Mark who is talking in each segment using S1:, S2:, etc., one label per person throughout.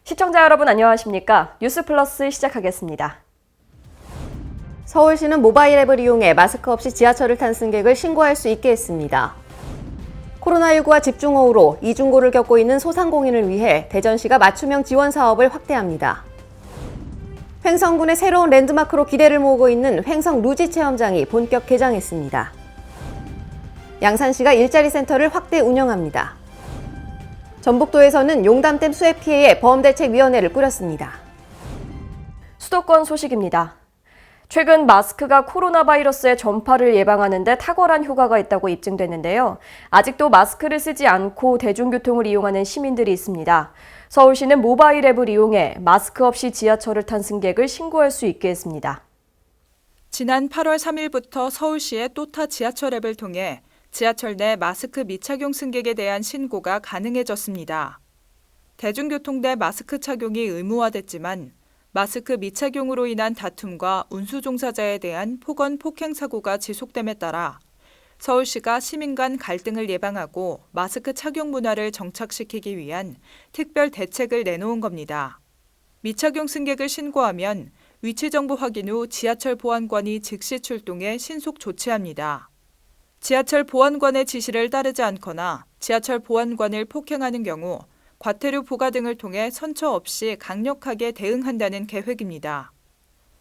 S1: 시청자 여러분 안녕하십니까? 뉴스플러스 시작하겠습니다.
S2: 서울시는 모바일 앱을 이용해 마스크 없이 지하철을 탄 승객을 신고할 수 있게 했습니다. 코로나19와 집중호우로 이중고를 겪고 있는 소상공인을 위해 대전시가 맞춤형 지원 사업을 확대합니다. 횡성군의 새로운 랜드마크로 기대를 모으고 있는 횡성 루지 체험장이 본격 개장했습니다. 양산시가 일자리 센터를 확대 운영합니다. 전북도에서는 용담댐 수해 피해에 보험대책위원회를 꾸렸습니다.
S1: 수도권 소식입니다. 최근 마스크가 코로나 바이러스의 전파를 예방하는 데 탁월한 효과가 있다고 입증됐는데요. 아직도 마스크를 쓰지 않고 대중교통을 이용하는 시민들이 있습니다. 서울시는 모바일 앱을 이용해 마스크 없이 지하철을 탄 승객을 신고할 수 있게 했습니다.
S3: 지난 8월 3일부터 서울시의 또타 지하철 앱을 통해 지하철 내 마스크 미착용 승객에 대한 신고가 가능해졌습니다. 대중교통 내 마스크 착용이 의무화됐지만 마스크 미착용으로 인한 다툼과 운수 종사자에 대한 폭언 폭행 사고가 지속됨에 따라 서울시가 시민 간 갈등을 예방하고 마스크 착용 문화를 정착시키기 위한 특별 대책을 내놓은 겁니다. 미착용 승객을 신고하면 위치 정보 확인 후 지하철 보안관이 즉시 출동해 신속 조치합니다. 지하철 보안관의 지시를 따르지 않거나 지하철 보안관을 폭행하는 경우 과태료 부과 등을 통해 선처 없이 강력하게 대응한다는 계획입니다.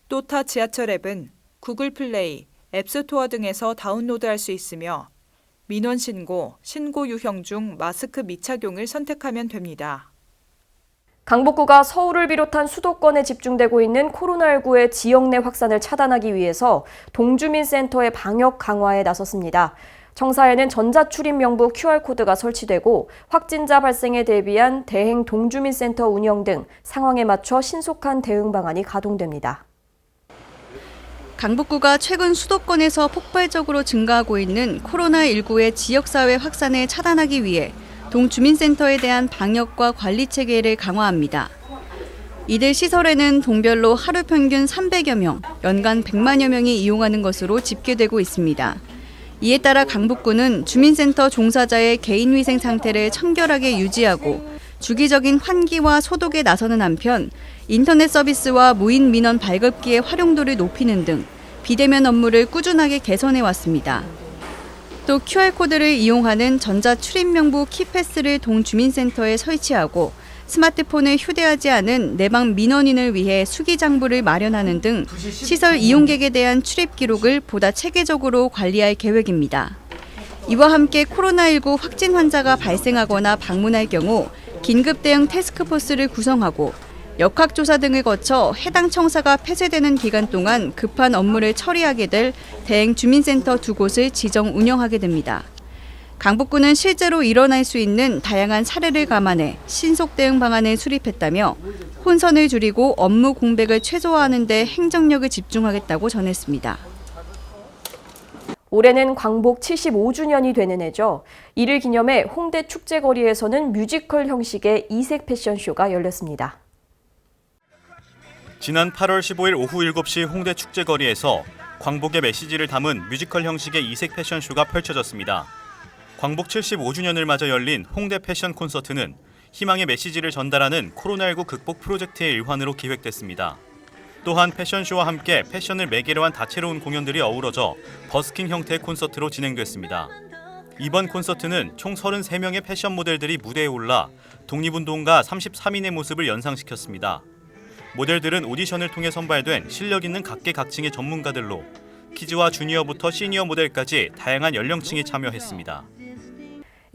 S3: 또타 지하철 앱은 구글 플레이, 앱스토어 등에서 다운로드할 수 있으며 민원 신고, 신고 유형 중 마스크 미착용을 선택하면 됩니다.
S1: 강북구가 서울을 비롯한 수도권에 집중되고 있는 코로나19의 지역 내 확산을 차단하기 위해서 동주민센터의 방역 강화에 나섰습니다. 청사에는 전자출입명부 QR코드가 설치되고 확진자 발생에 대비한 대행 동주민센터 운영 등 상황에 맞춰 신속한 대응 방안이 가동됩니다.
S4: 강북구가 최근 수도권에서 폭발적으로 증가하고 있는 코로나19의 지역사회 확산을 차단하기 위해 동주민센터에 대한 방역과 관리 체계를 강화합니다. 이들 시설에는 동별로 하루 평균 300여 명, 연간 100만여 명이 이용하는 것으로 집계되고 있습니다. 이에 따라 강북구는 주민센터 종사자의 개인위생 상태를 청결하게 유지하고 주기적인 환기와 소독에 나서는 한편 인터넷 서비스와 무인 민원 발급기의 활용도를 높이는 등 비대면 업무를 꾸준하게 개선해 왔습니다. 또 QR코드를 이용하는 전자출입명부 키패스를 동주민센터에 설치하고 스마트폰을 휴대하지 않은 내방 민원인을 위해 수기장부를 마련하는 등 시설 이용객에 대한 출입 기록을 보다 체계적으로 관리할 계획입니다. 이와 함께 코로나19 확진 환자가 발생하거나 방문할 경우 긴급 대응 태스크포스를 구성하고 역학조사 등을 거쳐 해당 청사가 폐쇄되는 기간 동안 급한 업무를 처리하게 될 대행 주민센터 2곳을 지정 운영하게 됩니다. 강북구는 실제로 일어날 수 있는 다양한 사례를 감안해 신속 대응 방안을 수립했다며 혼선을 줄이고 업무 공백을 최소화하는 데 행정력을 집중하겠다고 전했습니다.
S1: 올해는 광복 75주년이 되는 해죠. 이를 기념해 홍대 축제거리에서는 뮤지컬 형식의 이색 패션쇼가 열렸습니다.
S5: 지난 8월 15일 오후 7시 홍대 축제거리에서 광복의 메시지를 담은 뮤지컬 형식의 이색 패션쇼가 펼쳐졌습니다. 광복 75주년을 맞아 열린 홍대 패션 콘서트는 희망의 메시지를 전달하는 코로나19 극복 프로젝트의 일환으로 기획됐습니다. 또한 패션쇼와 함께 패션을 매개로 한 다채로운 공연들이 어우러져 버스킹 형태의 콘서트로 진행됐습니다. 이번 콘서트는 총 33명의 패션 모델들이 무대에 올라 독립운동가 33인의 모습을 연상시켰습니다. 모델들은 오디션을 통해 선발된 실력 있는 각계각층의 전문가들로 키즈와 주니어부터 시니어 모델까지 다양한 연령층이 참여했습니다.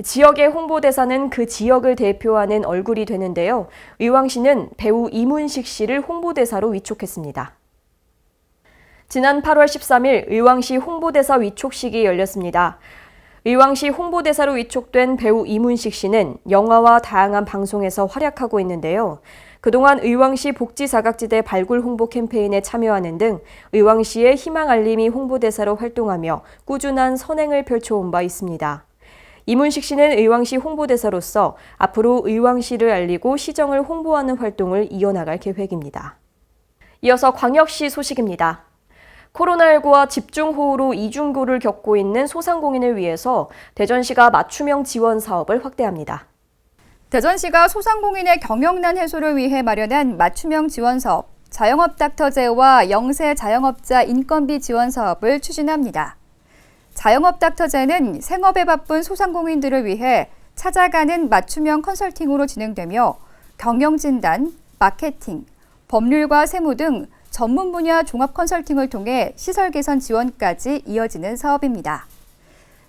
S1: 지역의 홍보대사는 그 지역을 대표하는 얼굴이 되는데요. 의왕시는 배우 이문식 씨를 홍보대사로 위촉했습니다. 지난 8월 13일 의왕시 홍보대사 위촉식이 열렸습니다. 의왕시 홍보대사로 위촉된 배우 이문식 씨는 영화와 다양한 방송에서 활약하고 있는데요. 그동안 의왕시 복지사각지대 발굴 홍보 캠페인에 참여하는 등 의왕시의 희망 알림이 홍보대사로 활동하며 꾸준한 선행을 펼쳐온 바 있습니다. 이문식 씨는 의왕시 홍보대사로서 앞으로 의왕시를 알리고 시정을 홍보하는 활동을 이어나갈 계획입니다. 이어서 광역시 소식입니다. 코로나19와 집중호우로 이중고를 겪고 있는 소상공인을 위해서 대전시가 맞춤형 지원 사업을 확대합니다.
S6: 대전시가 소상공인의 경영난 해소를 위해 마련한 맞춤형 지원 사업, 자영업 닥터제와 영세 자영업자 인건비 지원 사업을 추진합니다. 자영업 닥터제는 생업에 바쁜 소상공인들을 위해 찾아가는 맞춤형 컨설팅으로 진행되며 경영진단, 마케팅, 법률과 세무 등 전문 분야 종합 컨설팅을 통해 시설 개선 지원까지 이어지는 사업입니다.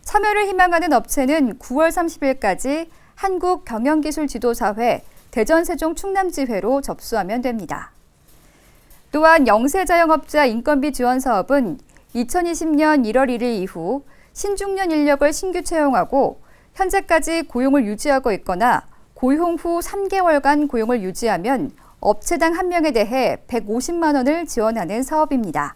S6: 참여를 희망하는 업체는 9월 30일까지 한국경영기술지도사회 대전세종 충남지회로 접수하면 됩니다. 또한 영세자영업자 인건비 지원 사업은 2020년 1월 1일 이후 신중년 인력을 신규 채용하고 현재까지 고용을 유지하고 있거나 고용 후 3개월간 고용을 유지하면 업체당 1명에 대해 150만 원을 지원하는 사업입니다.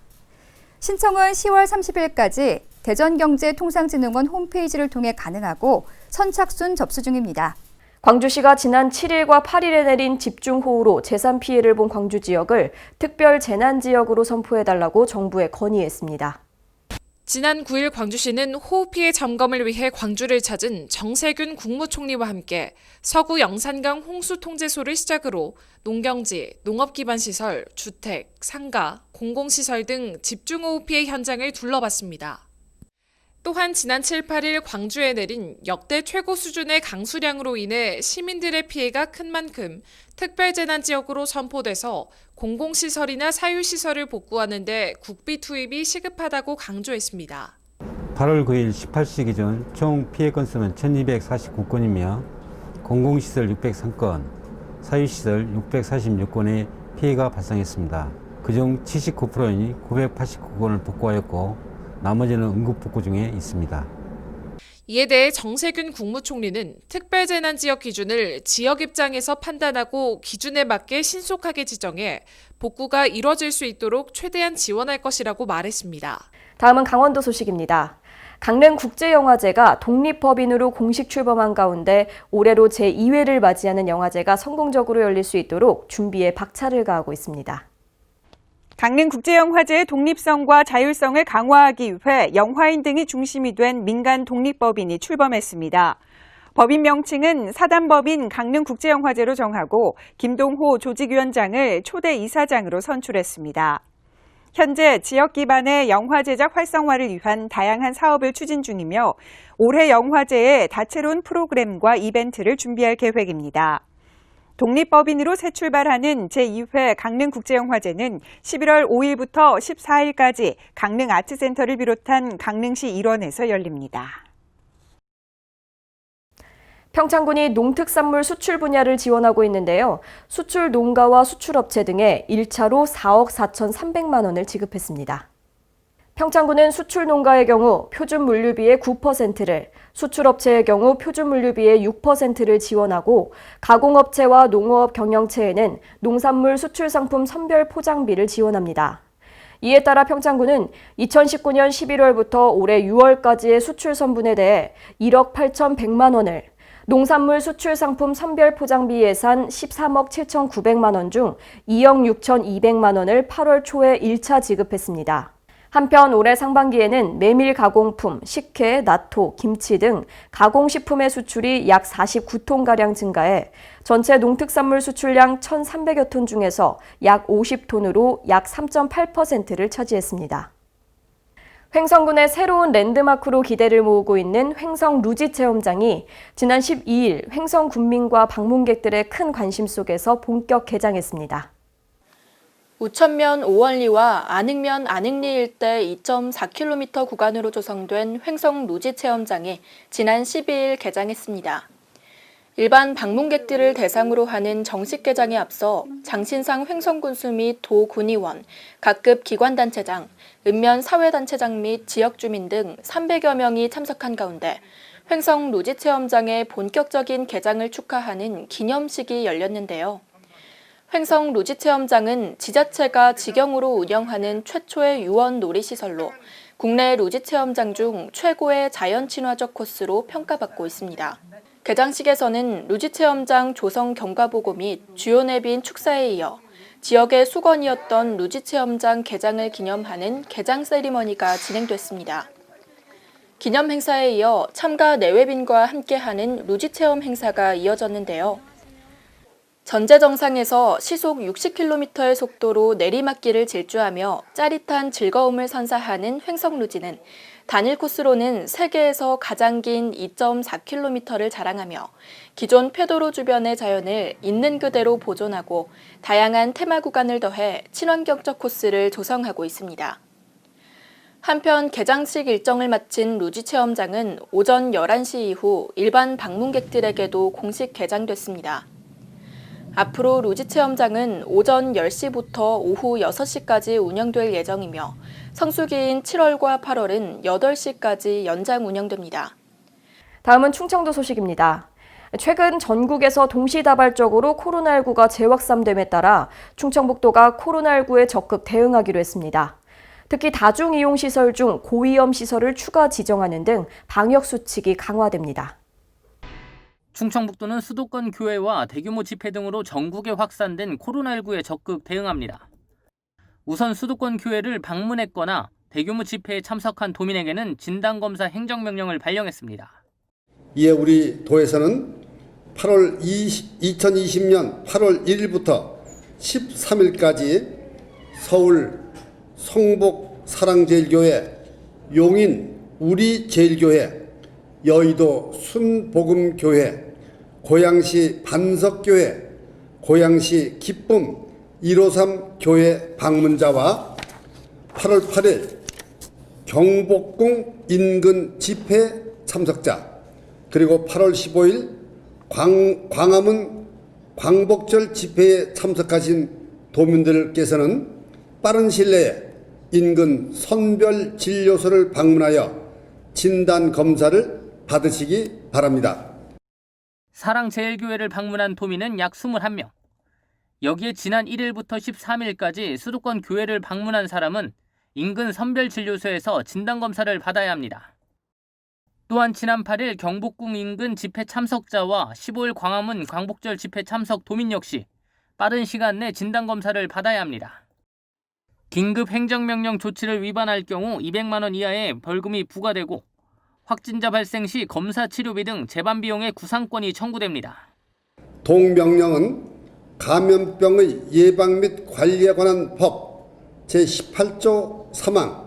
S6: 신청은 10월 30일까지 대전경제통상진흥원 홈페이지를 통해 가능하고 선착순 접수 중입니다.
S1: 광주시가 지난 7일과 8일에 내린 집중호우로 재산 피해를 본 광주 지역을 특별 재난지역으로 선포해달라고 정부에 건의했습니다.
S7: 지난 9일 광주시는 호우 피해 점검을 위해 광주를 찾은 정세균 국무총리와 함께 서구 영산강 홍수 통제소를 시작으로 농경지, 농업기반시설, 주택, 상가, 공공시설 등 집중호우 피해 현장을 둘러봤습니다. 또한 지난 7, 8일 광주에 내린 역대 최고 수준의 강수량으로 인해 시민들의 피해가 큰 만큼 특별재난지역으로 선포돼서 공공시설이나 사유시설을 복구하는 데 국비 투입이 시급하다고 강조했습니다.
S8: 8월 9일 18시 기준 총 피해 건수는 1249건이며 공공시설 603건, 사유시설 646건의 피해가 발생했습니다. 그중 79%인 989건을 복구하였고 나머지는 응급복구 중에 있습니다.
S7: 이에 대해 정세균 국무총리는 특별재난지역 기준을 지역 입장에서 판단하고 기준에 맞게 신속하게 지정해 복구가 이뤄질 수 있도록 최대한 지원할 것이라고 말했습니다.
S1: 다음은 강원도 소식입니다. 강릉국제영화제가 독립법인으로 공식 출범한 가운데 올해로 제2회를 맞이하는 영화제가 성공적으로 열릴 수 있도록 준비에 박차를 가하고 있습니다.
S9: 강릉국제영화제의 독립성과 자율성을 강화하기 위해 영화인 등이 중심이 된 민간 독립법인이 출범했습니다. 법인 명칭은 사단법인 강릉국제영화제로 정하고 김동호 조직위원장을 초대 이사장으로 선출했습니다. 현재 지역 기반의 영화 제작 활성화를 위한 다양한 사업을 추진 중이며 올해 영화제에 다채로운 프로그램과 이벤트를 준비할 계획입니다. 독립법인으로 새 출발하는 제2회 강릉국제영화제는 11월 5일부터 14일까지 강릉아트센터를 비롯한 강릉시 일원에서 열립니다.
S1: 평창군이 농특산물 수출 분야를 지원하고 있는데요. 수출 농가와 수출업체 등에 1차로 4억 4,300만 원을 지급했습니다. 평창군은 수출 농가의 경우 표준 물류비의 9%를, 수출업체의 경우 표준 물류비의 6%를 지원하고 가공업체와 농어업 경영체에는 농산물 수출 상품 선별 포장비를 지원합니다. 이에 따라 평창군은 2019년 11월부터 올해 6월까지의 수출 선분에 대해 1억 8,100만 원을, 농산물 수출 상품 선별 포장비 예산 13억 7,900만 원 중 2억 6,200만 원을 8월 초에 1차 지급했습니다. 한편 올해 상반기에는 메밀 가공품, 식혜, 나토, 김치 등 가공식품의 수출이 약 49톤가량 증가해 전체 농특산물 수출량 1,300여 톤 중에서 약 50톤으로 약 3.8%를 차지했습니다. 횡성군의 새로운 랜드마크로 기대를 모으고 있는 횡성 루지 체험장이 지난 12일 횡성 군민과 방문객들의 큰 관심 속에서 본격 개장했습니다.
S10: 우천면 오월리와 안흥면 안흥리 일대 2.4km 구간으로 조성된 횡성 루지 체험장이 지난 12일 개장했습니다. 일반 방문객들을 대상으로 하는 정식 개장에 앞서 장신상 횡성군수 및 도군의원, 각급 기관단체장, 읍면 사회단체장 및 지역주민 등 300여 명이 참석한 가운데 횡성 루지 체험장의 본격적인 개장을 축하하는 기념식이 열렸는데요. 횡성 루지 체험장은 지자체가 직영으로 운영하는 최초의 유원 놀이시설로 국내 루지 체험장 중 최고의 자연 친화적 코스로 평가받고 있습니다. 개장식에서는 루지 체험장 조성 경과보고 및 주요 내빈 축사에 이어 지역의 수건이었던 루지 체험장 개장을 기념하는 개장 세리머니가 진행됐습니다. 기념 행사에 이어 참가 내외빈과 함께하는 루지 체험 행사가 이어졌는데요. 전제 정상에서 시속 60km의 속도로 내리막길을 질주하며 짜릿한 즐거움을 선사하는 횡성 루지는 단일 코스로는 세계에서 가장 긴 2.4km를 자랑하며 기존 폐도로 주변의 자연을 있는 그대로 보존하고 다양한 테마 구간을 더해 친환경적 코스를 조성하고 있습니다. 한편 개장식 일정을 마친 루지 체험장은 오전 11시 이후 일반 방문객들에게도 공식 개장됐습니다. 앞으로 루지 체험장은 오전 10시부터 오후 6시까지 운영될 예정이며 성수기인 7월과 8월은 8시까지 연장 운영됩니다.
S1: 다음은 충청도 소식입니다. 최근 전국에서 동시다발적으로 코로나19가 재확산됨에 따라 충청북도가 코로나19에 적극 대응하기로 했습니다. 특히 다중이용시설 중 고위험 시설을 추가 지정하는 등 방역수칙이 강화됩니다.
S11: 충청북도는 수도권 교회와 대규모 집회 등으로 전국에 확산된 코로나19에 적극 대응합니다. 우선 수도권 교회를 방문했거나 대규모 집회에 참석한 도민에게는 진단검사 행정명령을 발령했습니다.
S12: 이에 우리 도에서는 2020년 8월 1일부터 13일까지 서울 성복 사랑제일교회, 용인 우리제일교회, 여의도 순복음교회, 고양시 반석교회, 고양시 기쁨 153 교회 방문자와 8월 8일 경복궁 인근 집회 참석자, 그리고 8월 15일 광화문 광복절 집회에 참석하신 도민들께서는 빠른 시일 내에 인근 선별진료소를 방문하여 진단검사를 받으시기 바랍니다.
S11: 사랑제일교회를 방문한 도민은 약 21명. 여기에 지난 1일부터 13일까지 수도권 교회를 방문한 사람은 인근 선별진료소에서 진단검사를 받아야 합니다. 또한 지난 8일 경복궁 인근 집회 참석자와 15일 광화문 광복절 집회 참석 도민 역시 빠른 시간 내 진단검사를 받아야 합니다. 긴급 행정명령 조치를 위반할 경우 200만 원 이하의 벌금이 부과되고 확진자 발생 시 검사 치료비 등 재반 비용의 구상권이 청구됩니다.
S12: 동명령은 감염병의 예방 및 관리에 관한 법 제18조 3항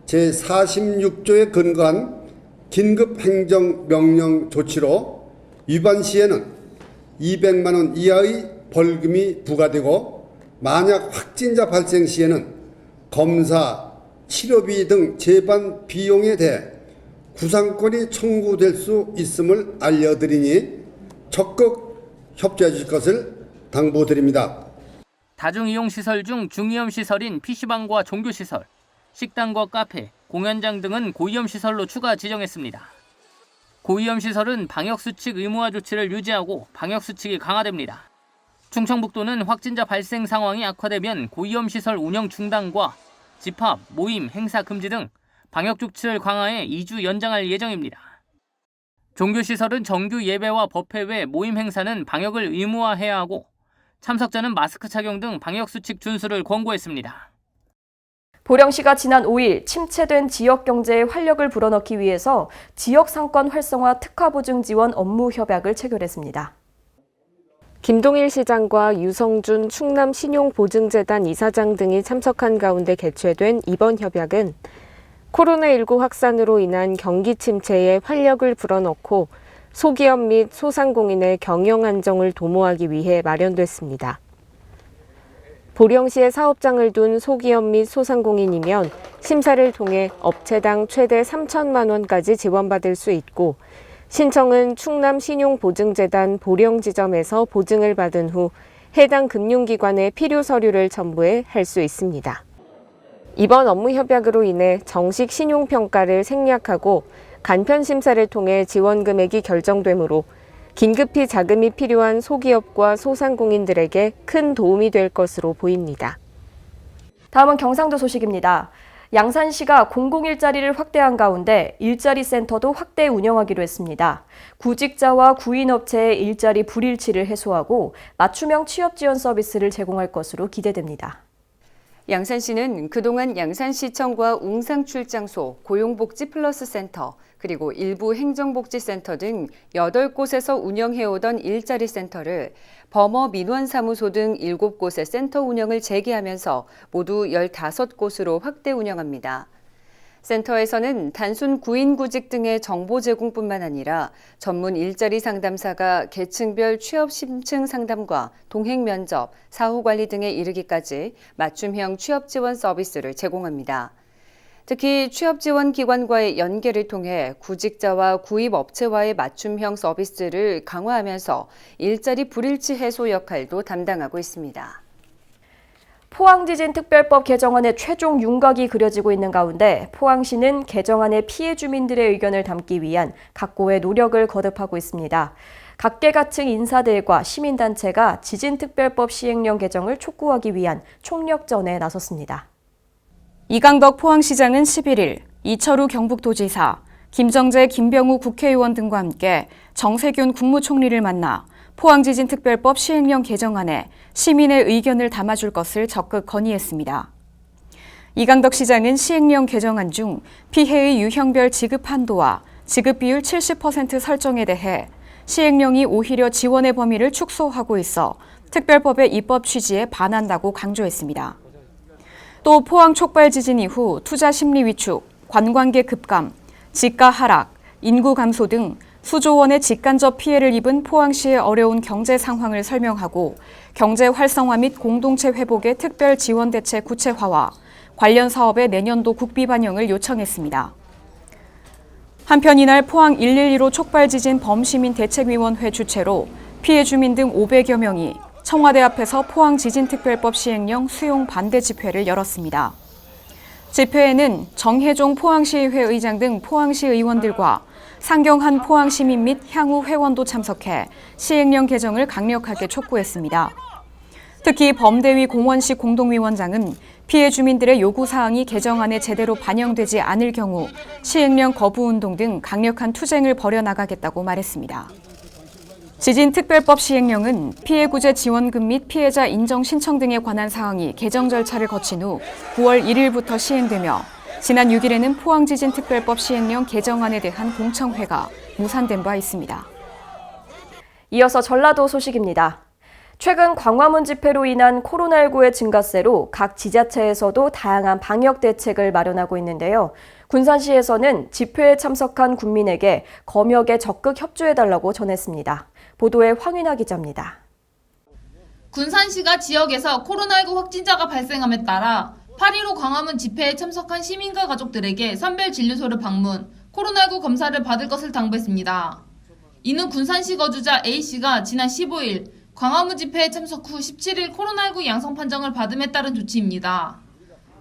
S12: 제46조에 근거한 긴급 행정명령 조치로 위반 시에는 200만 원 이하의 벌금이 부과되고 만약 확진자 발생 시에는 검사, 치료비 등 재반 비용에 대해 구상권이 청구될 수 있음을 알려드리니 적극 협조해 주실 것을 당부드립니다.
S11: 다중이용시설 중 중위험 시설인 PC방과 종교시설, 식당과 카페, 공연장 등은 고위험 시설로 추가 지정했습니다. 고위험 시설은 방역수칙 의무화 조치를 유지하고 방역수칙이 강화됩니다. 충청북도는 확진자 발생 상황이 악화되면 고위험 시설 운영 중단과 집합, 모임, 행사 금지 등 방역 조치를 강화해 2주 연장할 예정입니다. 종교시설은 정규 예배와 법회 외 모임 행사는 방역을 의무화해야 하고 참석자는 마스크 착용 등 방역수칙 준수를 권고했습니다.
S1: 보령시가 지난 5일 침체된 지역 경제에 활력을 불어넣기 위해서 지역 상권 활성화 특화 보증 지원 업무 협약을 체결했습니다.
S13: 김동일 시장과 유성준 충남신용보증재단 이사장 등이 참석한 가운데 개최된 이번 협약은 코로나19 확산으로 인한 경기 침체에 활력을 불어넣고 소기업 및 소상공인의 경영 안정을 도모하기 위해 마련됐습니다. 보령시에 사업장을 둔 소기업 및 소상공인이면 심사를 통해 업체당 최대 3천만 원까지 지원받을 수 있고 신청은 충남신용보증재단 보령지점에서 보증을 받은 후 해당 금융기관에 필요 서류를 첨부해 할 수 있습니다. 이번 업무 협약으로 인해 정식 신용평가를 생략하고 간편 심사를 통해 지원 금액이 결정되므로 긴급히 자금이 필요한 소기업과 소상공인들에게 큰 도움이 될 것으로 보입니다.
S1: 다음은 경상도 소식입니다. 양산시가 공공일자리를 확대한 가운데 일자리 센터도 확대 운영하기로 했습니다. 구직자와 구인업체의 일자리 불일치를 해소하고 맞춤형 취업 지원 서비스를 제공할 것으로 기대됩니다.
S14: 양산시는 그동안 양산시청과 웅상출장소, 고용복지 플러스 센터, 그리고 일부 행정복지센터 등 8곳에서 운영해오던 일자리 센터를 범어 민원사무소 등 7곳의 센터 운영을 재개하면서 모두 15곳으로 확대 운영합니다. 센터에서는 단순 구인구직 등의 정보 제공뿐만 아니라 전문 일자리 상담사가 계층별 취업 심층 상담과 동행 면접, 사후 관리 등에 이르기까지 맞춤형 취업 지원 서비스를 제공합니다. 특히 취업 지원 기관과의 연계를 통해 구직자와 구입 업체와의 맞춤형 서비스를 강화하면서 일자리 불일치 해소 역할도 담당하고 있습니다.
S1: 포항지진특별법 개정안의 최종 윤곽이 그려지고 있는 가운데 포항시는 개정안의 피해 주민들의 의견을 담기 위한 각고의 노력을 거듭하고 있습니다. 각계각층 인사들과 시민단체가 지진특별법 시행령 개정을 촉구하기 위한 총력전에 나섰습니다.
S6: 이강덕 포항시장은 11일 이철우 경북도지사, 김정재, 김병우 국회의원 등과 함께 정세균 국무총리를 만나 포항지진특별법 시행령 개정안에 시민의 의견을 담아줄 것을 적극 건의했습니다. 이강덕 시장은 시행령 개정안 중 피해의 유형별 지급 한도와 지급 비율 70% 설정에 대해 시행령이 오히려 지원의 범위를 축소하고 있어 특별법의 입법 취지에 반한다고 강조했습니다. 또 포항 촉발 지진 이후 투자 심리 위축, 관광객 급감, 지가 하락, 인구 감소 등 수조 원의 직간접 피해를 입은 포항시의 어려운 경제 상황을 설명하고 경제 활성화 및 공동체 회복의 특별 지원 대책 구체화와 관련 사업의 내년도 국비 반영을 요청했습니다. 한편 이날 포항 112로 촉발 지진 범시민 대책위원회 주최로 피해 주민 등 500여 명이 청와대 앞에서 포항 지진특별법 시행령 수용 반대 집회를 열었습니다. 집회에는 정혜종 포항시의회 의장 등 포항시 의원들과 상경한 포항시민 및 향후 회원도 참석해 시행령 개정을 강력하게 촉구했습니다. 특히 범대위 공원식 공동위원장은 피해 주민들의 요구사항이 개정안에 제대로 반영되지 않을 경우 시행령 거부운동 등 강력한 투쟁을 벌여나가겠다고 말했습니다. 지진특별법 시행령은 피해구제 지원금 및 피해자 인정 신청 등에 관한 사항이 개정 절차를 거친 후 9월 1일부터 시행되며 지난 6일에는 포항지진특별법 시행령 개정안에 대한 공청회가 무산된 바 있습니다.
S1: 이어서 전라도 소식입니다. 최근 광화문 집회로 인한 코로나19의 증가세로 각 지자체에서도 다양한 방역 대책을 마련하고 있는데요. 군산시에서는 집회에 참석한 국민에게 검역에 적극 협조해달라고 전했습니다. 보도에 황윤아 기자입니다.
S15: 군산시가 지역에서 코로나19 확진자가 발생함에 따라 8.15 광화문 집회에 참석한 시민과 가족들에게 선별진료소를 방문, 코로나19 검사를 받을 것을 당부했습니다. 이는 군산시 거주자 A씨가 지난 15일 광화문 집회에 참석 후 17일 코로나19 양성 판정을 받음에 따른 조치입니다.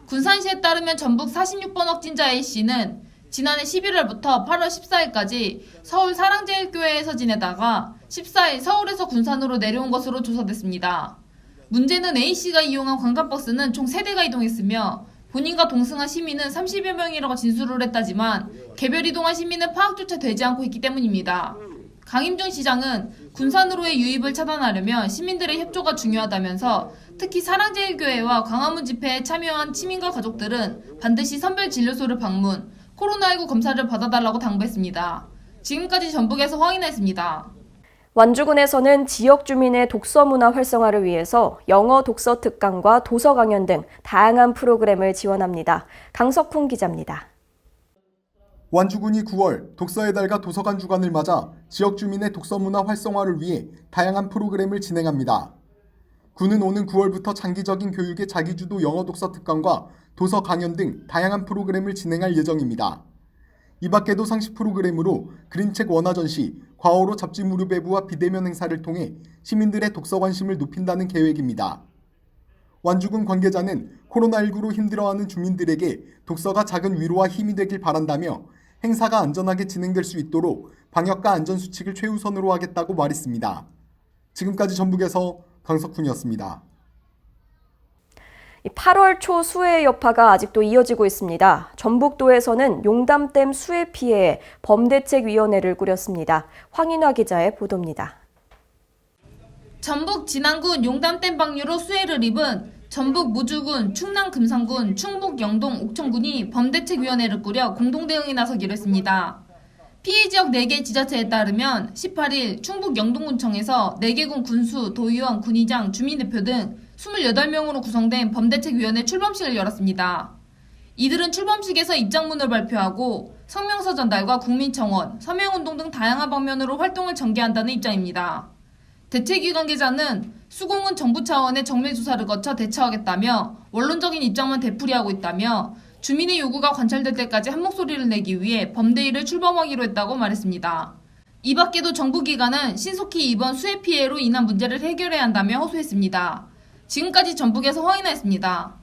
S15: 군산시에 따르면 전북 46번 확진자 A씨는 지난해 11월부터 8월 14일까지 서울 사랑제일교회에서 지내다가 14일 서울에서 군산으로 내려온 것으로 조사됐습니다. 문제는 A씨가 이용한 관광버스는 총 3대가 이동했으며 본인과 동승한 시민은 30여 명이라고 진술을 했다지만 개별 이동한 시민은 파악조차 되지 않고 있기 때문입니다. 강임준 시장은 군산으로의 유입을 차단하려면 시민들의 협조가 중요하다면서 특히 사랑제일교회와 광화문 집회에 참여한 시민과 가족들은 반드시 선별진료소를 방문, 코로나19 검사를 받아달라고 당부했습니다. 지금까지 전북에서 황인아였습니다.
S1: 완주군에서는 지역 주민의 독서 문화 활성화를 위해서 영어 독서 특강과 도서 강연 등 다양한 프로그램을 지원합니다. 강석훈 기자입니다.
S16: 완주군이 9월 독서의 달과 도서관 주간을 맞아 지역 주민의 독서 문화 활성화를 위해 다양한 프로그램을 진행합니다. 군은 오는 9월부터 장기적인 교육의 자기주도 영어 독서 특강과 도서 강연 등 다양한 프로그램을 진행할 예정입니다. 이 밖에도 상시 프로그램으로 그림책 원화 전시, 과어로 잡지 무료 배부와 비대면 행사를 통해 시민들의 독서 관심을 높인다는 계획입니다. 완주군 관계자는 코로나19로 힘들어하는 주민들에게 독서가 작은 위로와 힘이 되길 바란다며 행사가 안전하게 진행될 수 있도록 방역과 안전수칙을 최우선으로 하겠다고 말했습니다. 지금까지 전북에서 강석훈이었습니다.
S1: 8월 초 수해 여파가 아직도 이어지고 있습니다. 전북도에서는 용담댐 수해 피해에 범대책위원회를 꾸렸습니다. 황인화 기자의 보도입니다.
S15: 전북 진안군 용담댐 방류로 수해를 입은 전북 무주군, 충남 금산군, 충북 영동 옥천군이 범대책위원회를 꾸려 공동대응에 나서기로 했습니다. 피해 지역 4개 지자체에 따르면 18일 충북 영동군청에서 4개군 군수, 도의원, 군의장, 주민대표 등 28명으로 구성된 범대책위원회 출범식을 열었습니다. 이들은 출범식에서 입장문을 발표하고 성명서 전달과 국민청원, 서명운동 등 다양한 방면으로 활동을 전개한다는 입장입니다. 대책위 관계자는 수공은 정부 차원의 정밀조사를 거쳐 대처하겠다며 원론적인 입장만 되풀이하고 있다며 주민의 요구가 관철될 때까지 한 목소리를 내기 위해 범대위를 출범하기로 했다고 말했습니다. 이 밖에도 정부기관은 신속히 이번 수해 피해로 인한 문제를 해결해야 한다며 호소했습니다. 지금까지 전북에서 허인아였습니다.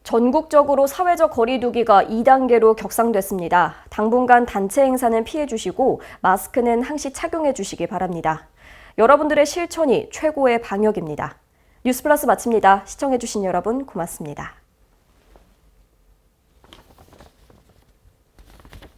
S1: 전국적으로 사회적 거리 두기가 2단계로 격상됐습니다. 당분간 단체 행사는 피해 주시고 마스크는 항시 착용해 주시기 바랍니다. 여러분들의 실천이 최고의 방역입니다. 뉴스플러스 마칩니다. 시청해 주신 여러분 고맙습니다.